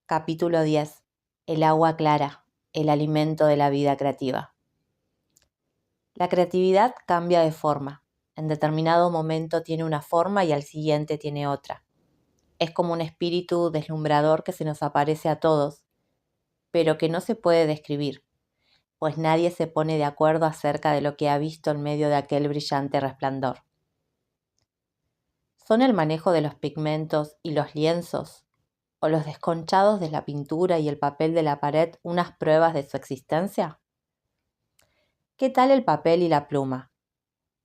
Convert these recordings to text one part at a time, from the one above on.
Capítulo 10. El agua clara, el alimento de la vida creativa. La creatividad cambia de forma. En determinado momento tiene una forma y al siguiente tiene otra. Es como un espíritu deslumbrador que se nos aparece a todos, pero que no se puede describir, pues nadie se pone de acuerdo acerca de lo que ha visto en medio de aquel brillante resplandor. ¿Son el manejo de los pigmentos y los lienzos, o los desconchados de la pintura y el papel de la pared unas pruebas de su existencia? ¿Qué tal el papel y la pluma?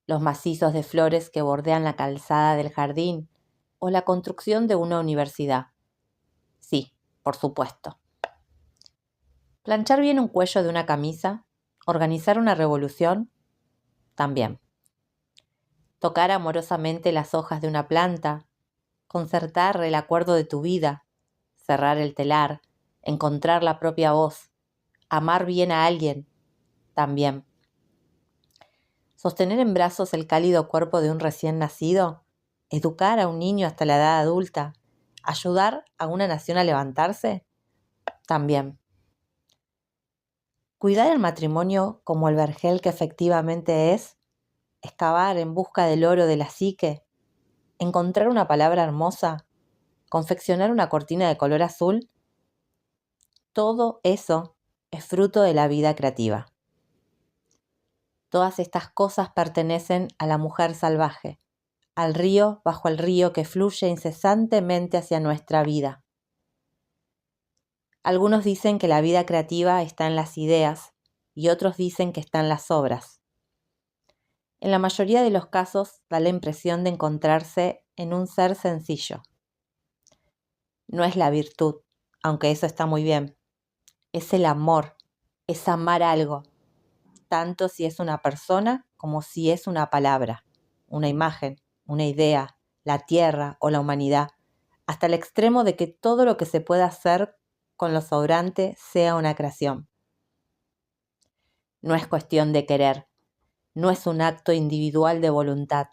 ¿Los macizos de flores que bordean la calzada del jardín o la construcción de una universidad? Sí, por supuesto. ¿Planchar bien un cuello de una camisa? ¿Organizar una revolución? También. ¿Tocar amorosamente las hojas de una planta? ¿Concertar el acuerdo de tu vida? Cerrar el telar, encontrar la propia voz, amar bien a alguien, también. Sostener en brazos el cálido cuerpo de un recién nacido, educar a un niño hasta la edad adulta, ayudar a una nación a levantarse, también. Cuidar el matrimonio como el vergel que efectivamente es, excavar en busca del oro de la psique, encontrar una palabra hermosa, confeccionar una cortina de color azul, todo eso es fruto de la vida creativa. Todas estas cosas pertenecen a la mujer salvaje, al río bajo el río que fluye incesantemente hacia nuestra vida. Algunos dicen que la vida creativa está en las ideas y otros dicen que está en las obras. En la mayoría de los casos da la impresión de encontrarse en un ser sencillo. No es la virtud, aunque eso está muy bien. Es el amor, es amar algo, tanto si es una persona como si es una palabra, una imagen, una idea, la tierra o la humanidad, hasta el extremo de que todo lo que se pueda hacer con lo sobrante sea una creación. No es cuestión de querer, no es un acto individual de voluntad,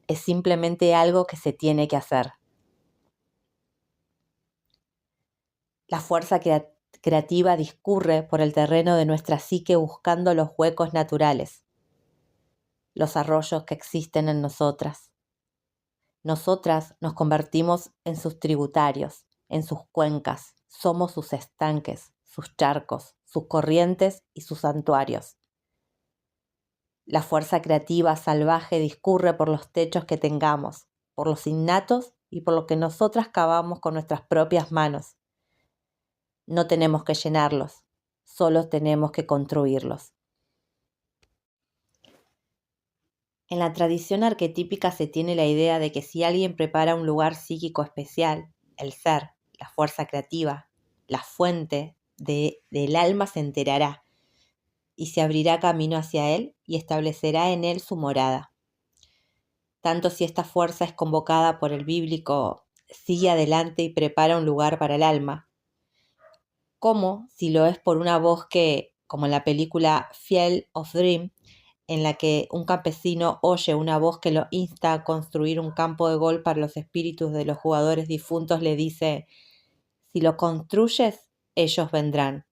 es simplemente algo que se tiene que hacer. La fuerza creativa discurre por el terreno de nuestra psique buscando los huecos naturales, los arroyos que existen en nosotras. Nosotras nos convertimos en sus tributarios, en sus cuencas, somos sus estanques, sus charcos, sus corrientes y sus santuarios. La fuerza creativa salvaje discurre por los techos que tengamos, por los innatos y por lo que nosotras cavamos con nuestras propias manos. No tenemos que llenarlos, solo tenemos que construirlos. En la tradición arquetípica se tiene la idea de que si alguien prepara un lugar psíquico especial, el ser, la fuerza creativa, la fuente del alma se enterará y se abrirá camino hacia él y establecerá en él su morada. Tanto si esta fuerza es convocada por el bíblico sigue adelante y prepara un lugar para el alma, como si lo es por una voz que, como en la película Field of Dreams, en la que un campesino oye una voz que lo insta a construir un campo de gol para los espíritus de los jugadores difuntos, le dice: si lo construyes, ellos vendrán.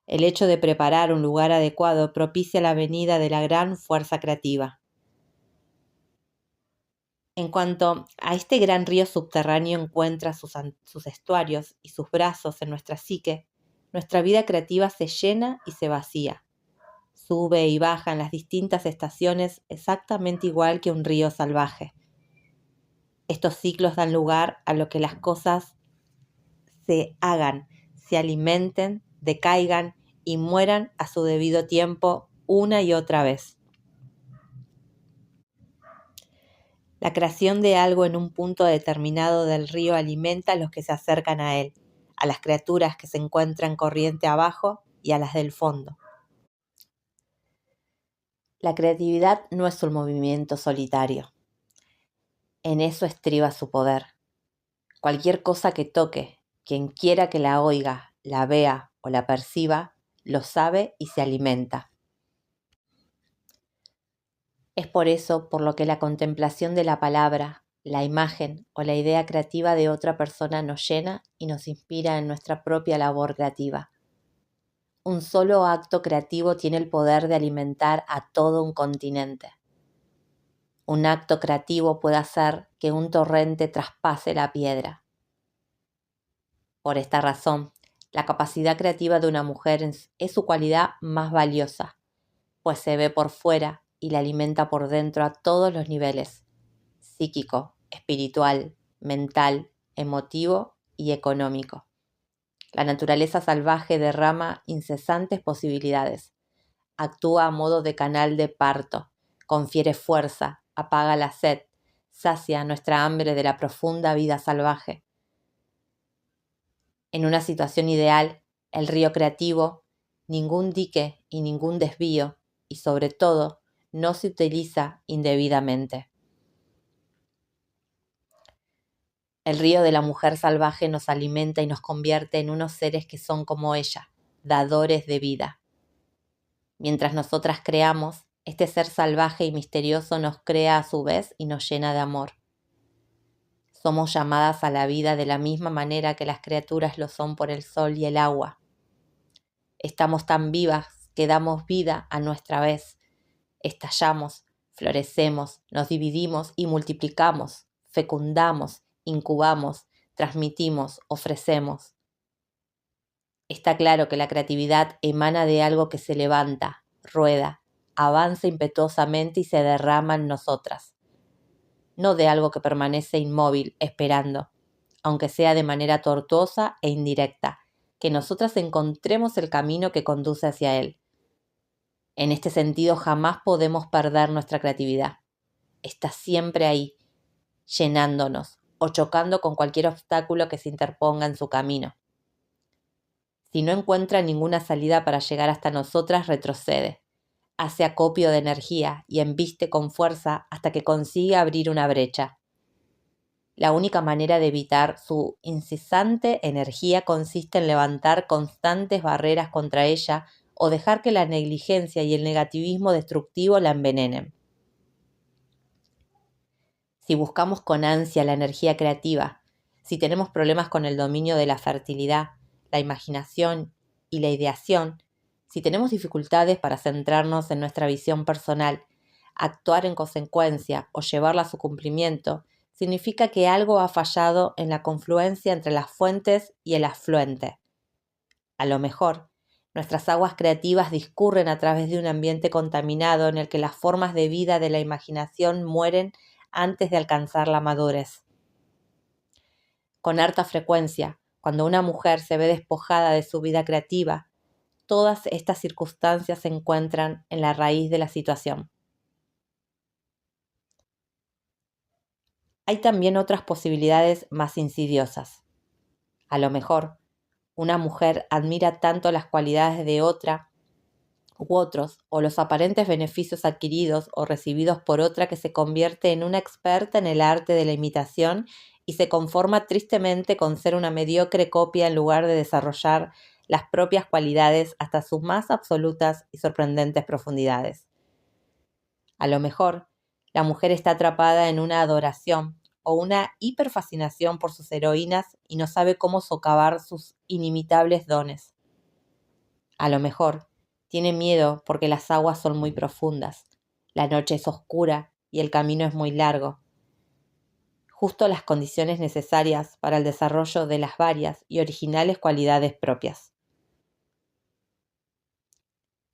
El hecho de preparar un lugar adecuado propicia la venida de la gran fuerza creativa. En cuanto a este gran río subterráneo encuentra sus estuarios y sus brazos en nuestra psique, nuestra vida creativa se llena y se vacía. Sube y baja en las distintas estaciones exactamente igual que un río salvaje. Estos ciclos dan lugar a lo que las cosas se hagan, se alimenten, decaigan y mueran a su debido tiempo una y otra vez. La creación de algo en un punto determinado del río alimenta a los que se acercan a él, a las criaturas que se encuentran corriente abajo y a las del fondo. La creatividad no es un movimiento solitario. En eso estriba su poder. Cualquier cosa que toque, quien quiera que la oiga, la vea o la perciba, lo sabe y se alimenta. Es por eso por lo que la contemplación de la palabra, La imagen o la idea creativa de otra persona nos llena y nos inspira en nuestra propia labor creativa. Un solo acto creativo tiene el poder de alimentar a todo un continente. Un acto creativo puede hacer que un torrente traspase la piedra. Por esta razón, la capacidad creativa de una mujer es su cualidad más valiosa, pues se ve por fuera y la alimenta por dentro a todos los niveles: psíquico, espiritual, mental, emotivo y económico. La naturaleza salvaje derrama incesantes posibilidades. Actúa a modo de canal de parto, confiere fuerza, apaga la sed, sacia nuestra hambre de la profunda vida salvaje. En una situación ideal, el río creativo, ningún dique y ningún desvío, y sobre todo, no se utiliza indebidamente. El río de la mujer salvaje nos alimenta y nos convierte en unos seres que son como ella, dadores de vida. Mientras nosotras creamos, este ser salvaje y misterioso nos crea a su vez y nos llena de amor. Somos llamadas a la vida de la misma manera que las criaturas lo son por el sol y el agua. Estamos tan vivas que damos vida a nuestra vez. Estallamos, florecemos, nos dividimos y multiplicamos, fecundamos, incubamos, transmitimos, ofrecemos. Está claro que la creatividad emana de algo que se levanta, rueda, avanza impetuosamente y se derrama en nosotras. No de algo que permanece inmóvil, esperando, aunque sea de manera tortuosa e indirecta, que nosotras encontremos el camino que conduce hacia él. En este sentido, jamás podemos perder nuestra creatividad. Está siempre ahí, llenándonos o chocando con cualquier obstáculo que se interponga en su camino. Si no encuentra ninguna salida para llegar hasta nosotras, retrocede, hace acopio de energía y embiste con fuerza hasta que consigue abrir una brecha. La única manera de evitar su incesante energía consiste en levantar constantes barreras contra ella o dejar que la negligencia y el negativismo destructivo la envenenen. Si buscamos con ansia la energía creativa, si tenemos problemas con el dominio de la fertilidad, la imaginación y la ideación, si tenemos dificultades para centrarnos en nuestra visión personal, actuar en consecuencia o llevarla a su cumplimiento, significa que algo ha fallado en la confluencia entre las fuentes y el afluente. A lo mejor, nuestras aguas creativas discurren a través de un ambiente contaminado en el que las formas de vida de la imaginación mueren antes de alcanzar la madurez. Con harta frecuencia, cuando una mujer se ve despojada de su vida creativa, todas estas circunstancias se encuentran en la raíz de la situación. Hay también otras posibilidades más insidiosas. A lo mejor, una mujer admira tanto las cualidades de otra u otros o los aparentes beneficios adquiridos o recibidos por otra que se convierte en una experta en el arte de la imitación y se conforma tristemente con ser una mediocre copia en lugar de desarrollar las propias cualidades hasta sus más absolutas y sorprendentes profundidades. A lo mejor, la mujer está atrapada en una adoración o una hiperfascinación por sus heroínas y no sabe cómo socavar sus inimitables dones. A lo mejor, tiene miedo porque las aguas son muy profundas, la noche es oscura y el camino es muy largo. Justo las condiciones necesarias para el desarrollo de las varias y originales cualidades propias.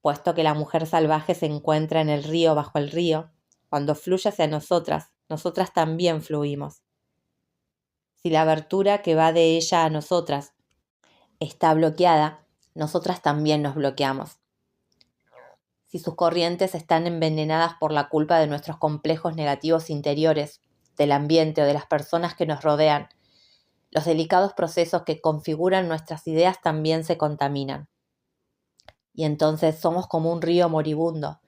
Puesto que la mujer salvaje se encuentra en el río bajo el río, cuando fluye hacia nosotras, nosotras también fluimos. Si la abertura que va de ella a nosotras está bloqueada, nosotras también nos bloqueamos. Si sus corrientes están envenenadas por la culpa de nuestros complejos negativos interiores, del ambiente o de las personas que nos rodean, los delicados procesos que configuran nuestras ideas también se contaminan. Y entonces somos como un río moribundo,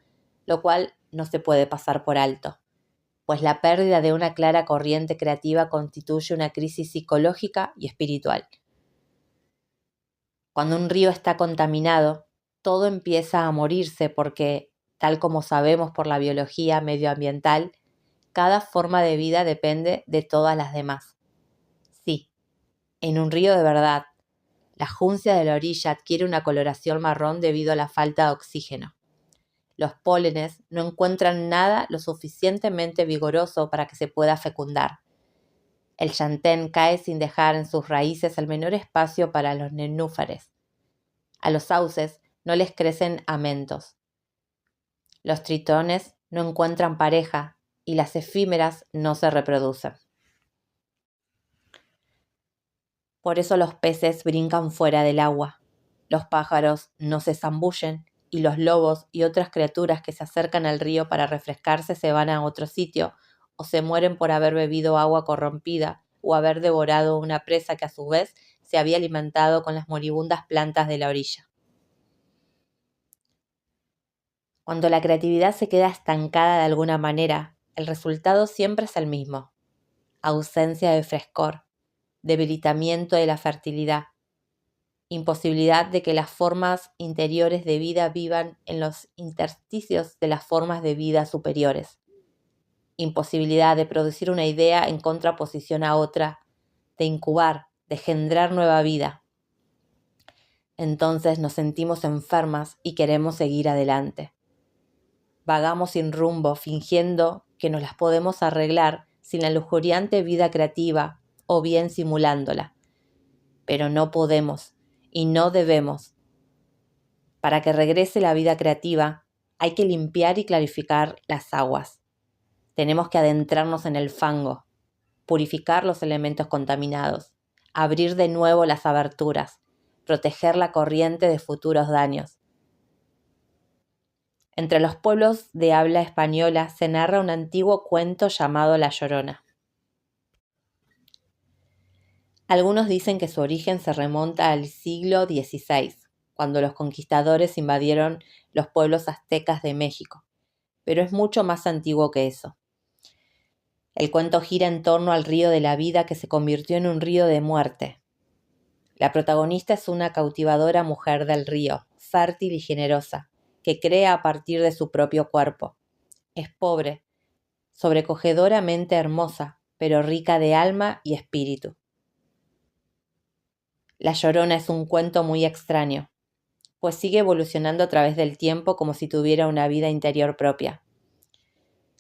lo cual no se puede pasar por alto, pues la pérdida de una clara corriente creativa constituye una crisis psicológica y espiritual. Cuando un río está contaminado, todo empieza a morirse porque, tal como sabemos por la biología medioambiental, cada forma de vida depende de todas las demás. Sí, en un río de verdad, la juncia de la orilla adquiere una coloración marrón debido a la falta de oxígeno. Los pólenes no encuentran nada lo suficientemente vigoroso para que se pueda fecundar. El llantén cae sin dejar en sus raíces el menor espacio para los nenúfares. A los sauces no les crecen amentos. Los tritones no encuentran pareja y las efímeras no se reproducen. Por eso los peces brincan fuera del agua, los pájaros no se zambullen y los lobos y otras criaturas que se acercan al río para refrescarse se van a otro sitio o se mueren por haber bebido agua corrompida o haber devorado una presa que a su vez se había alimentado con las moribundas plantas de la orilla. Cuando la creatividad se queda estancada de alguna manera, el resultado siempre es el mismo: ausencia de frescor, debilitamiento de la fertilidad, imposibilidad de que las formas interiores de vida vivan en los intersticios de las formas de vida superiores, imposibilidad de producir una idea en contraposición a otra, de incubar, de engendrar nueva vida. Entonces nos sentimos enfermas y queremos seguir adelante. Vagamos sin rumbo, fingiendo que nos las podemos arreglar sin la lujuriante vida creativa o bien simulándola. Pero no podemos y no debemos. Para que regrese la vida creativa, hay que limpiar y clarificar las aguas. Tenemos que adentrarnos en el fango, purificar los elementos contaminados, abrir de nuevo las aberturas, proteger la corriente de futuros daños. Entre los pueblos de habla española se narra un antiguo cuento llamado La Llorona. Algunos dicen que su origen se remonta al siglo XVI, cuando los conquistadores invadieron los pueblos aztecas de México, pero es mucho más antiguo que eso. El cuento gira en torno al río de la vida que se convirtió en un río de muerte. La protagonista es una cautivadora mujer del río, fértil y generosa, que crea a partir de su propio cuerpo. Es pobre, sobrecogedoramente hermosa, pero rica de alma y espíritu. La Llorona es un cuento muy extraño, pues sigue evolucionando a través del tiempo como si tuviera una vida interior propia,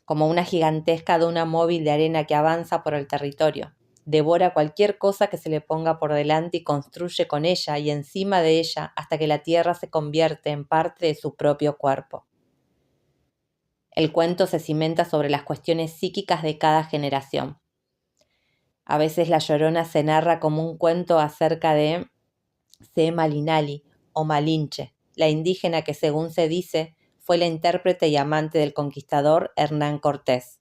como una gigantesca duna móvil de arena que avanza por el territorio, devora cualquier cosa que se le ponga por delante y construye con ella y encima de ella hasta que la tierra se convierte en parte de su propio cuerpo. El cuento se cimenta sobre las cuestiones psíquicas de cada generación. A veces La Llorona se narra como un cuento acerca de C. Malinali o Malinche, la indígena que, según se dice, fue la intérprete y amante del conquistador Hernán Cortés.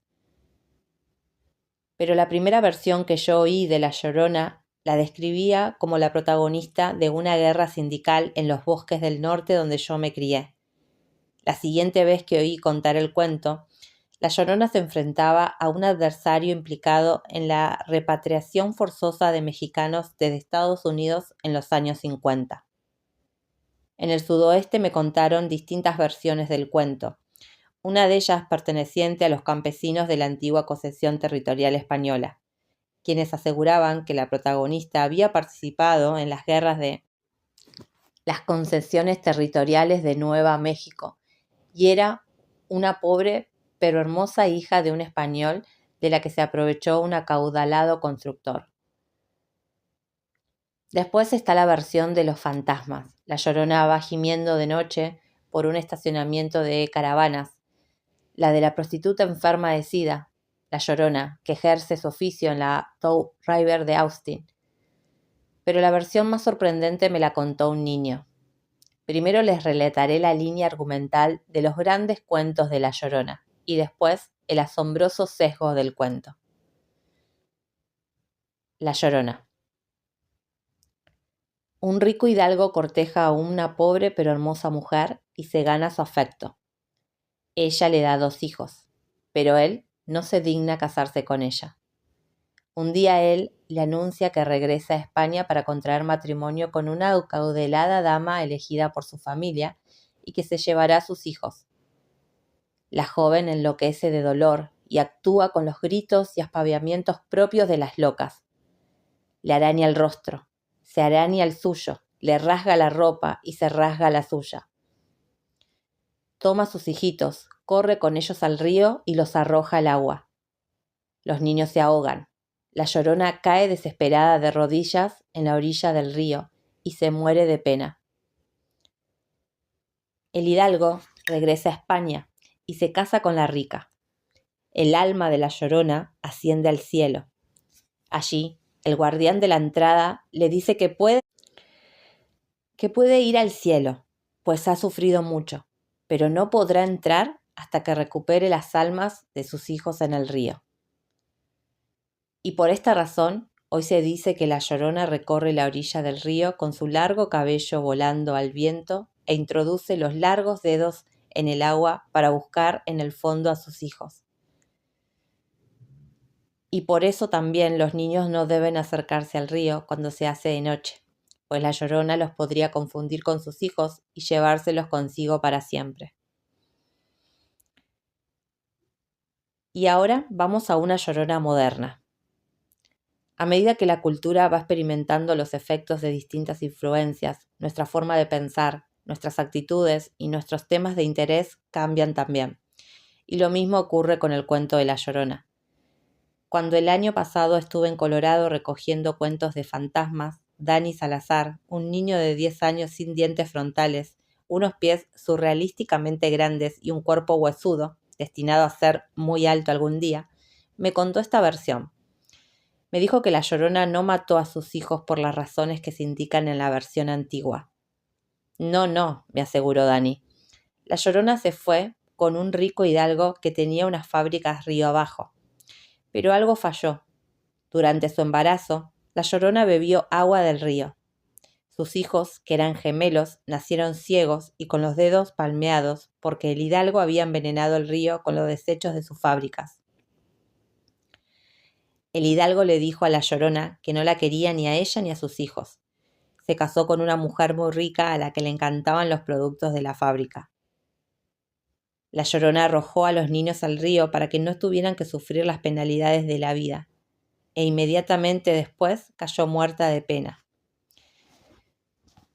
Pero la primera versión que yo oí de La Llorona la describía como la protagonista de una guerra sindical en los bosques del norte donde yo me crié. La siguiente vez que oí contar el cuento, La Llorona se enfrentaba a un adversario implicado en la repatriación forzosa de mexicanos desde Estados Unidos en los años 50. En el sudoeste me contaron distintas versiones del cuento, una de ellas perteneciente a los campesinos de la antigua concesión territorial española, quienes aseguraban que la protagonista había participado en las guerras de las concesiones territoriales de Nueva México y era una pobre pero hermosa hija de un español de la que se aprovechó un acaudalado constructor. Después está la versión de los fantasmas. La Llorona va gimiendo de noche por un estacionamiento de caravanas. La de la prostituta enferma de sida, La Llorona, que ejerce su oficio en la Tow River de Austin. Pero la versión más sorprendente me la contó un niño. Primero les relataré la línea argumental de los grandes cuentos de La Llorona y después el asombroso sesgo del cuento. La Llorona. Un rico hidalgo corteja a una pobre pero hermosa mujer y se gana su afecto. Ella le da 2 hijos, pero él no se digna casarse con ella. Un día él le anuncia que regresa a España para contraer matrimonio con una acaudalada dama elegida por su familia y que se llevará a sus hijos. La joven enloquece de dolor y actúa con los gritos y aspaviamientos propios de las locas. Le araña el rostro, se araña el suyo, le rasga la ropa y se rasga la suya. Toma a sus hijitos, corre con ellos al río y los arroja al agua. Los niños se ahogan. La Llorona cae desesperada de rodillas en la orilla del río y se muere de pena. El hidalgo regresa a España y se casa con la rica. El alma de la Llorona asciende al cielo. Allí, el guardián de la entrada le dice que puede ir al cielo, pues ha sufrido mucho, pero no podrá entrar hasta que recupere las almas de sus hijos en el río. Y por esta razón, hoy se dice que la Llorona recorre la orilla del río con su largo cabello volando al viento e introduce los largos dedos en el agua para buscar en el fondo a sus hijos. Y por eso también los niños no deben acercarse al río cuando se hace de noche, pues la Llorona los podría confundir con sus hijos y llevárselos consigo para siempre. Y ahora vamos a una Llorona moderna. A medida que la cultura va experimentando los efectos de distintas influencias, nuestra forma de pensar, nuestras actitudes y nuestros temas de interés cambian también. Y lo mismo ocurre con el cuento de La Llorona. Cuando el año pasado estuve en Colorado recogiendo cuentos de fantasmas, Dani Salazar, un niño de 10 años sin dientes frontales, unos pies surrealísticamente grandes y un cuerpo huesudo, destinado a ser muy alto algún día, me contó esta versión. Me dijo que la Llorona no mató a sus hijos por las razones que se indican en la versión antigua. No, me aseguró Dani. La Llorona se fue con un rico hidalgo que tenía unas fábricas río abajo. Pero algo falló. Durante su embarazo, la Llorona bebió agua del río. Sus hijos, que eran gemelos, nacieron ciegos y con los dedos palmeados porque el hidalgo había envenenado el río con los desechos de sus fábricas. El hidalgo le dijo a la Llorona que no la quería ni a ella ni a sus hijos. Se casó con una mujer muy rica a la que le encantaban los productos de la fábrica. La Llorona arrojó a los niños al río para que no tuvieran que sufrir las penalidades de la vida, e inmediatamente después cayó muerta de pena.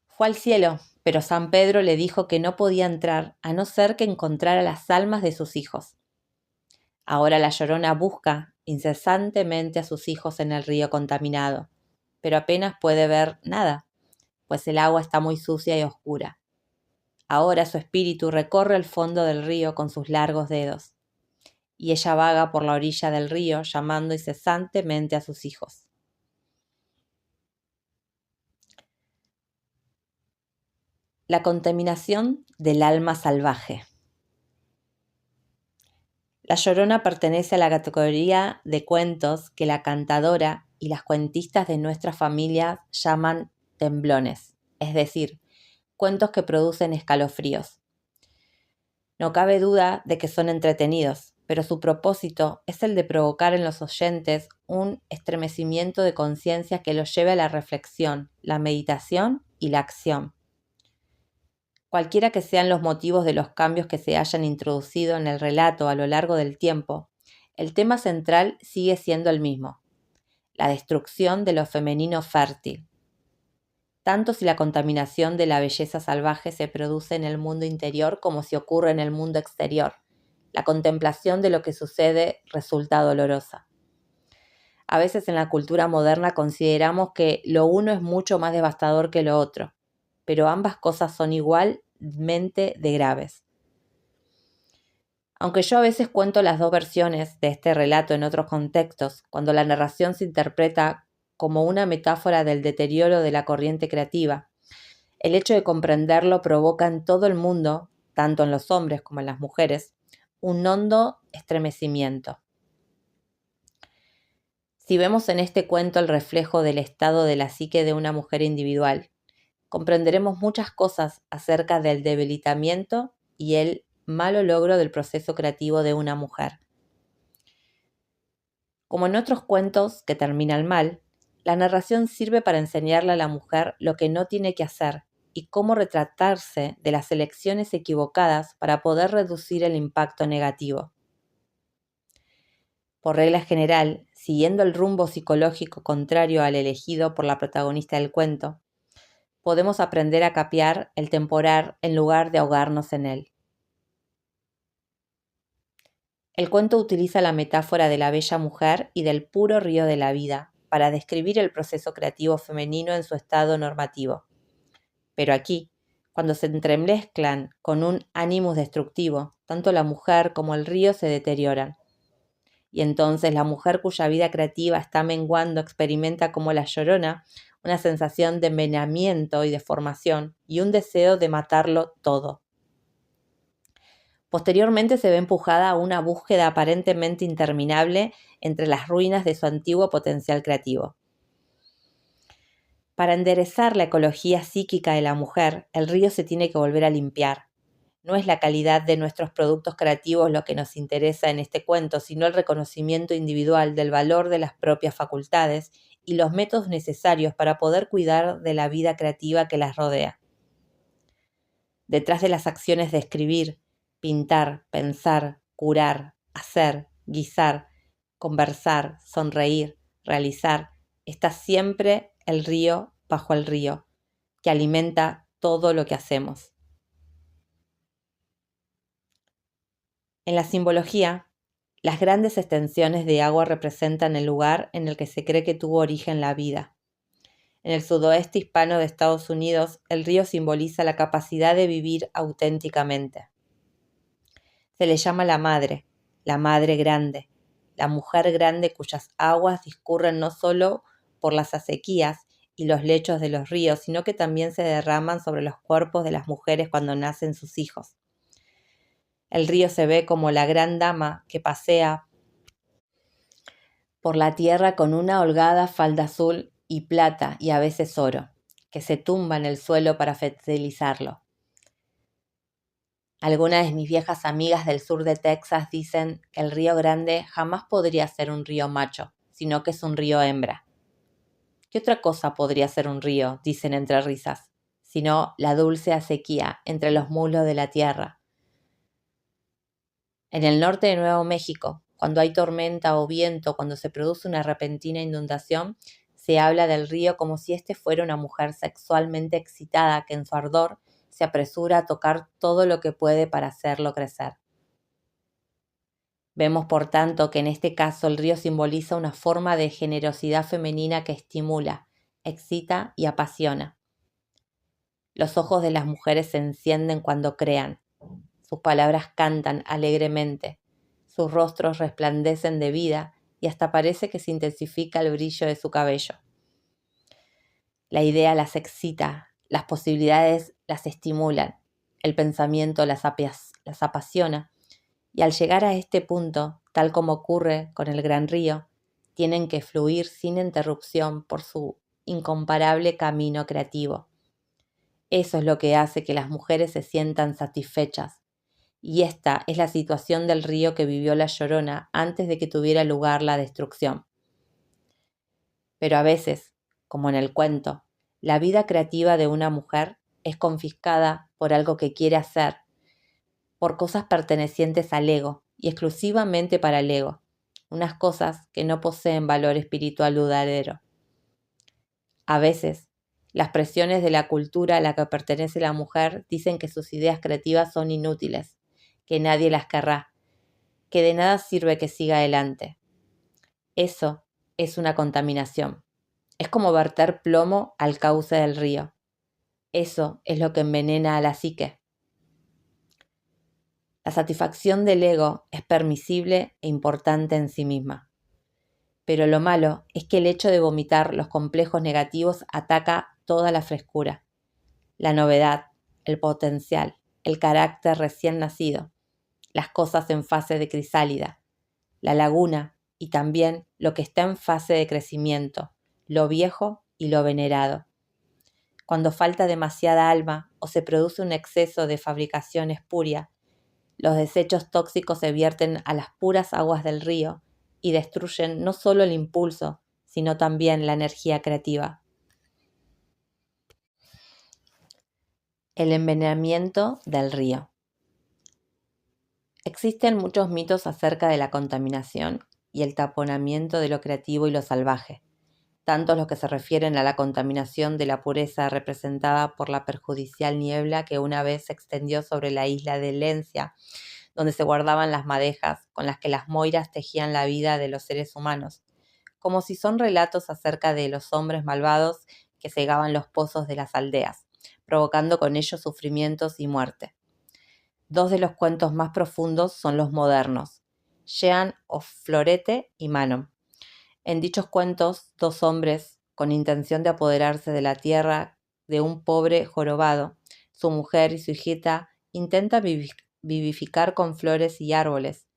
Fue al cielo, pero San Pedro le dijo que no podía entrar a no ser que encontrara las almas de sus hijos. Ahora la Llorona busca incesantemente a sus hijos en el río contaminado, pero apenas puede ver nada, pues el agua está muy sucia y oscura. Ahora su espíritu recorre el fondo del río con sus largos dedos, y ella vaga por la orilla del río llamando incesantemente a sus hijos. La contaminación del alma salvaje. La Llorona pertenece a la categoría de cuentos que la cantadora y las cuentistas de nuestra familia llaman temblones, es decir, cuentos que producen escalofríos. No cabe duda de que son entretenidos, pero su propósito es el de provocar en los oyentes un estremecimiento de conciencia que los lleve a la reflexión, la meditación y la acción. Cualquiera que sean los motivos de los cambios que se hayan introducido en el relato a lo largo del tiempo, el tema central sigue siendo el mismo: la destrucción de lo femenino fértil. Tanto si la contaminación de la belleza salvaje se produce en el mundo interior como si ocurre en el mundo exterior. La contemplación de lo que sucede resulta dolorosa. A veces en la cultura moderna consideramos que lo uno es mucho más devastador que lo otro, pero ambas cosas son igualmente de graves. Aunque yo a veces cuento las dos versiones de este relato en otros contextos, cuando la narración se interpreta como una metáfora del deterioro de la corriente creativa, el hecho de comprenderlo provoca en todo el mundo, tanto en los hombres como en las mujeres, un hondo estremecimiento. Si vemos en este cuento el reflejo del estado de la psique de una mujer individual, comprenderemos muchas cosas acerca del debilitamiento y el malo logro del proceso creativo de una mujer. Como en otros cuentos que terminan mal, la narración sirve para enseñarle a la mujer lo que no tiene que hacer y cómo retratarse de las elecciones equivocadas para poder reducir el impacto negativo. Por regla general, siguiendo el rumbo psicológico contrario al elegido por la protagonista del cuento, podemos aprender a capear el temporal en lugar de ahogarnos en él. El cuento utiliza la metáfora de la bella mujer y del puro río de la vida para describir el proceso creativo femenino en su estado normativo. Pero aquí, cuando se entremezclan con un ánimo destructivo, tanto la mujer como el río se deterioran. Y entonces la mujer cuya vida creativa está menguando experimenta como la llorona una sensación de envenenamiento y deformación y un deseo de matarlo todo. Posteriormente se ve empujada a una búsqueda aparentemente interminable entre las ruinas de su antiguo potencial creativo. Para enderezar la ecología psíquica de la mujer, el río se tiene que volver a limpiar. No es la calidad de nuestros productos creativos lo que nos interesa en este cuento, sino el reconocimiento individual del valor de las propias facultades y los métodos necesarios para poder cuidar de la vida creativa que las rodea. Detrás de las acciones de escribir, pintar, pensar, curar, hacer, guisar, conversar, sonreír, realizar, está siempre el río bajo el río, que alimenta todo lo que hacemos. En la simbología, las grandes extensiones de agua representan el lugar en el que se cree que tuvo origen la vida. En el sudoeste hispano de Estados Unidos, el río simboliza la capacidad de vivir auténticamente. Se le llama la madre grande, la mujer grande cuyas aguas discurren no solo por las acequias y los lechos de los ríos, sino que también se derraman sobre los cuerpos de las mujeres cuando nacen sus hijos. El río se ve como la gran dama que pasea por la tierra con una holgada falda azul y plata y a veces oro, que se tumba en el suelo para fertilizarlo. Algunas de mis viejas amigas del sur de Texas dicen que el río Grande jamás podría ser un río macho, sino que es un río hembra. ¿Qué otra cosa podría ser un río?, dicen entre risas, sino la dulce acequia entre los muslos de la tierra. En el norte de Nuevo México, cuando hay tormenta o viento, cuando se produce una repentina inundación, se habla del río como si éste fuera una mujer sexualmente excitada que en su ardor se apresura a tocar todo lo que puede para hacerlo crecer. Vemos, por tanto, que en este caso el río simboliza una forma de generosidad femenina que estimula, excita y apasiona. Los ojos de las mujeres se encienden cuando crean. Sus palabras cantan alegremente, sus rostros resplandecen de vida y hasta parece que se intensifica el brillo de su cabello. La idea las excita, las posibilidades las estimulan, el pensamiento las apasiona, y al llegar a este punto, tal como ocurre con el gran río, tienen que fluir sin interrupción por su incomparable camino creativo. Eso es lo que hace que las mujeres se sientan satisfechas. Y esta es la situación del río que vivió la Llorona antes de que tuviera lugar la destrucción. Pero a veces, como en el cuento, la vida creativa de una mujer es confiscada por algo que quiere hacer, por cosas pertenecientes al ego y exclusivamente para el ego, unas cosas que no poseen valor espiritual duradero. A veces, las presiones de la cultura a la que pertenece la mujer dicen que sus ideas creativas son inútiles, que nadie las querrá, que de nada sirve que siga adelante. Eso es una contaminación. Es como verter plomo al cauce del río. Eso es lo que envenena a la psique. La satisfacción del ego es permisible e importante en sí misma. Pero lo malo es que el hecho de vomitar los complejos negativos ataca toda la frescura, la novedad, el potencial, el carácter recién nacido, las cosas en fase de crisálida, la laguna y también lo que está en fase de crecimiento, lo viejo y lo venerado. Cuando falta demasiada alma o se produce un exceso de fabricación espuria, los desechos tóxicos se vierten a las puras aguas del río y destruyen no solo el impulso, sino también la energía creativa. El envenenamiento del río. Existen muchos mitos acerca de la contaminación y el taponamiento de lo creativo y lo salvaje, tanto los que se refieren a la contaminación de la pureza representada por la perjudicial niebla que una vez se extendió sobre la isla de Lencia, donde se guardaban las madejas con las que las moiras tejían la vida de los seres humanos, como si son relatos acerca de los hombres malvados que cegaban los pozos de las aldeas, provocando con ello sufrimientos y muerte. Dos de los cuentos más profundos son los modernos, Jean of Florete y Manon. En dichos cuentos, dos hombres, con intención de apoderarse de la tierra de un pobre jorobado, su mujer y su hijita intentan vivificar con flores y árboles,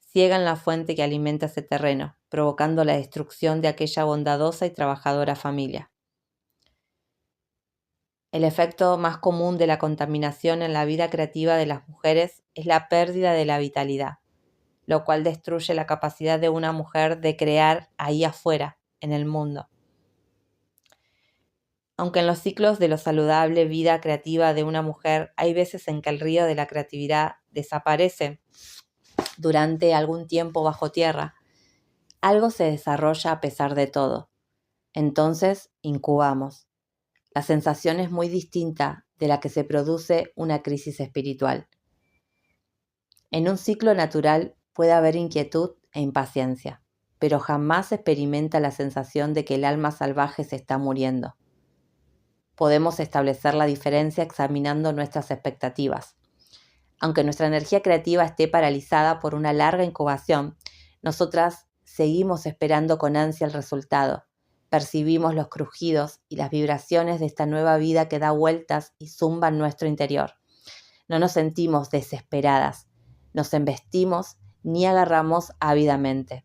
ciegan la fuente que alimenta ese terreno, provocando la destrucción de aquella bondadosa y trabajadora familia. El efecto más común de la contaminación en la vida creativa de las mujeres es la pérdida de la vitalidad, lo cual destruye la capacidad de una mujer de crear ahí afuera, en el mundo. Aunque en los ciclos de lo saludable vida creativa de una mujer hay veces en que el río de la creatividad desaparece durante algún tiempo bajo tierra, algo se desarrolla a pesar de todo. Entonces incubamos. La sensación es muy distinta de la que se produce una crisis espiritual. En un ciclo natural puede haber inquietud e impaciencia, pero jamás se experimenta la sensación de que el alma salvaje se está muriendo. Podemos establecer la diferencia examinando nuestras expectativas. Aunque nuestra energía creativa esté paralizada por una larga incubación, nosotras seguimos esperando con ansia el resultado. Percibimos los crujidos y las vibraciones de esta nueva vida que da vueltas y zumba en nuestro interior. No nos sentimos desesperadas, nos embestimos ni agarramos ávidamente.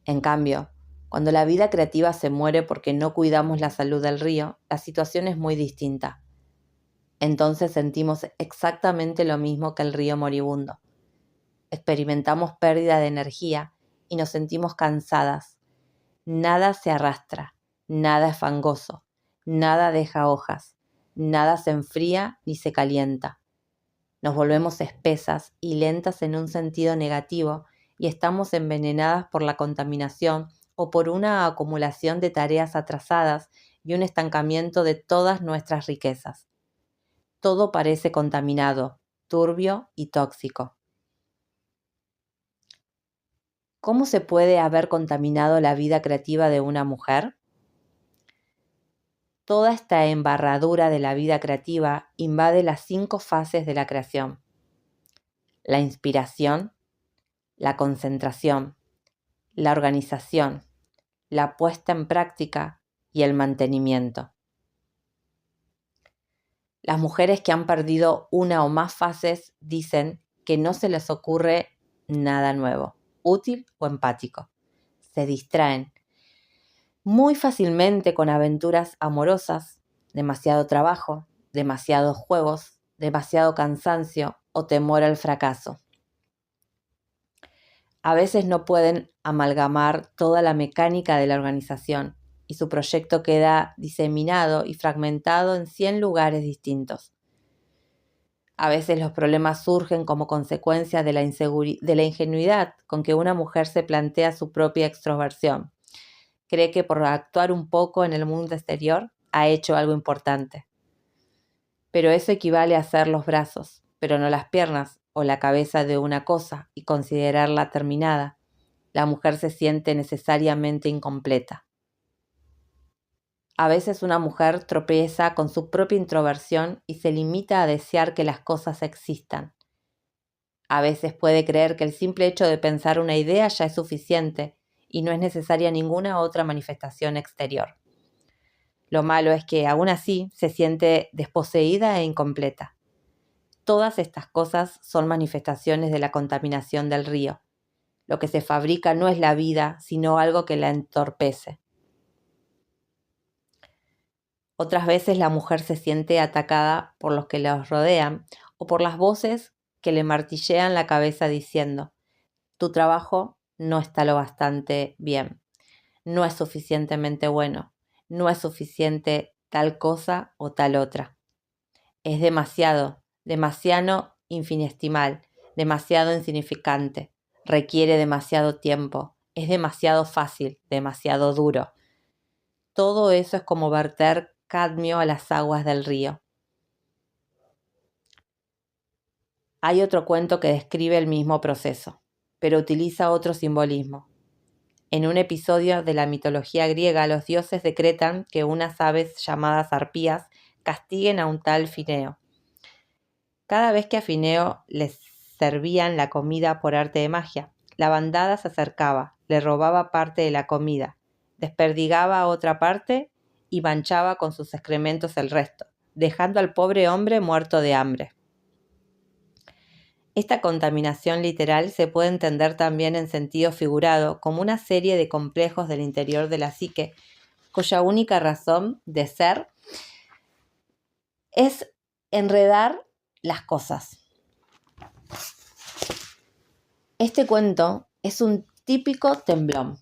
En cambio, cuando la vida creativa se muere porque no cuidamos la salud del río, la situación es muy distinta. Entonces sentimos exactamente lo mismo que el río moribundo. Experimentamos pérdida de energía y nos sentimos cansadas. Nada se arrastra, nada es fangoso, nada deja hojas, nada se enfría ni se calienta. Nos volvemos espesas y lentas en un sentido negativo y estamos envenenadas por la contaminación o por una acumulación de tareas atrasadas y un estancamiento de todas nuestras riquezas. Todo parece contaminado, turbio y tóxico. ¿Cómo se puede haber contaminado la vida creativa de una mujer? Toda esta embarradura de la vida creativa invade las 5 fases de la creación: la inspiración, la concentración, la organización, la puesta en práctica y el mantenimiento. Las mujeres que han perdido una o más fases dicen que no se les ocurre nada nuevo, útil o empático. Se distraen muy fácilmente con aventuras amorosas, demasiado trabajo, demasiados juegos, demasiado cansancio o temor al fracaso. A veces no pueden amalgamar toda la mecánica de la organización y su proyecto queda diseminado y fragmentado en 100 lugares distintos. A veces los problemas surgen como consecuencia de la ingenuidad con que una mujer se plantea su propia extroversión. Cree que por actuar un poco en el mundo exterior ha hecho algo importante. Pero eso equivale a hacer los brazos, pero no las piernas o la cabeza de una cosa y considerarla terminada. La mujer se siente necesariamente incompleta. A veces una mujer tropieza con su propia introversión y se limita a desear que las cosas existan. A veces puede creer que el simple hecho de pensar una idea ya es suficiente y no es necesaria ninguna otra manifestación exterior. Lo malo es que, aún así, se siente desposeída e incompleta. Todas estas cosas son manifestaciones de la contaminación del río. Lo que se fabrica no es la vida, sino algo que la entorpece. Otras veces la mujer se siente atacada por los que la rodean o por las voces que le martillean la cabeza diciendo: tu trabajo no está lo bastante bien, no es suficientemente bueno, no es suficiente tal cosa o tal otra. Es demasiado infinitesimal, demasiado insignificante, requiere demasiado tiempo, es demasiado fácil, demasiado duro. Todo eso es como verter cadmio a las aguas del río. Hay otro cuento que describe el mismo proceso, pero utiliza otro simbolismo. En un episodio de la mitología griega, los dioses decretan que unas aves llamadas arpías castiguen a un tal Fineo. Cada vez que a Fineo les servían la comida por arte de magia, la bandada se acercaba, le robaba parte de la comida, desperdigaba otra parte y manchaba con sus excrementos el resto, dejando al pobre hombre muerto de hambre. Esta contaminación literal se puede entender también en sentido figurado como una serie de complejos del interior de la psique, cuya única razón de ser es enredar las cosas. Este cuento es un típico temblón.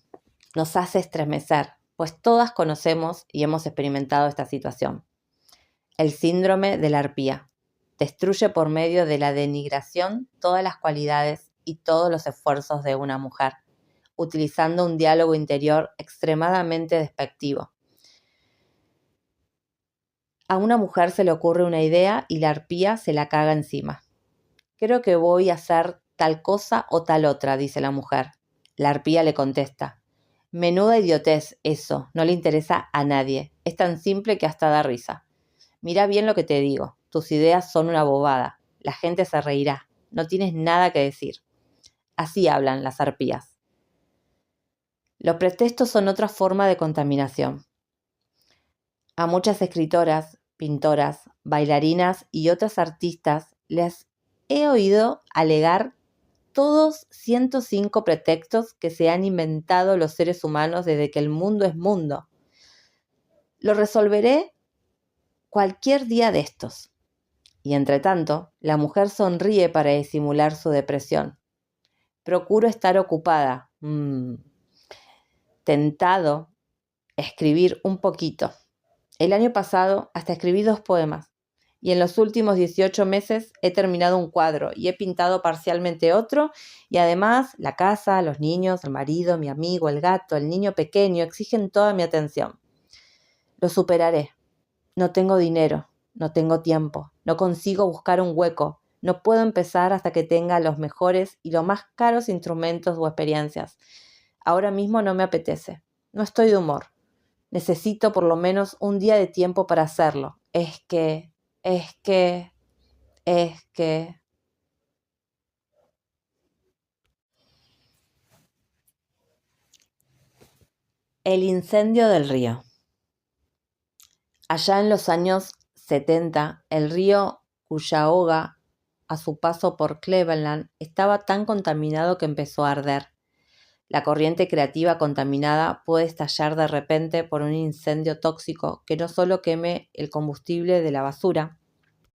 Nos hace estremecer, pues todas conocemos y hemos experimentado esta situación. El síndrome de la arpía. Destruye por medio de la denigración todas las cualidades y todos los esfuerzos de una mujer, utilizando un diálogo interior extremadamente despectivo. A una mujer se le ocurre una idea y la arpía se la caga encima. Creo que voy a hacer tal cosa o tal otra, dice la mujer. La arpía le contesta. Menuda idiotez eso, no le interesa a nadie. Es tan simple que hasta da risa. Mira bien lo que te digo, tus ideas son una bobada. La gente se reirá, no tienes nada que decir. Así hablan las arpías. Los pretextos son otra forma de contaminación. A muchas escritoras, pintoras, bailarinas y otras artistas les he oído alegar todos 105 pretextos que se han inventado los seres humanos desde que el mundo es mundo. Lo resolveré cualquier día de estos. Y entre tanto, la mujer sonríe para disimular su depresión. Procuro estar ocupada. Tentado a escribir un poquito. El año pasado hasta escribí 2 poemas. Y en los últimos 18 meses he terminado un cuadro y he pintado parcialmente otro, y además la casa, los niños, el marido, mi amigo, el gato, el niño pequeño exigen toda mi atención. Lo superaré. No tengo dinero, no tengo tiempo, no consigo buscar un hueco, no puedo empezar hasta que tenga los mejores y los más caros instrumentos o experiencias. Ahora mismo no me apetece, no estoy de humor. Necesito por lo menos un día de tiempo para hacerlo. Es que... El incendio del río. Allá en los años 70, el río Cuyahoga, a su paso por Cleveland, estaba tan contaminado que empezó a arder. La corriente creativa contaminada puede estallar de repente por un incendio tóxico que no solo queme el combustible de la basura,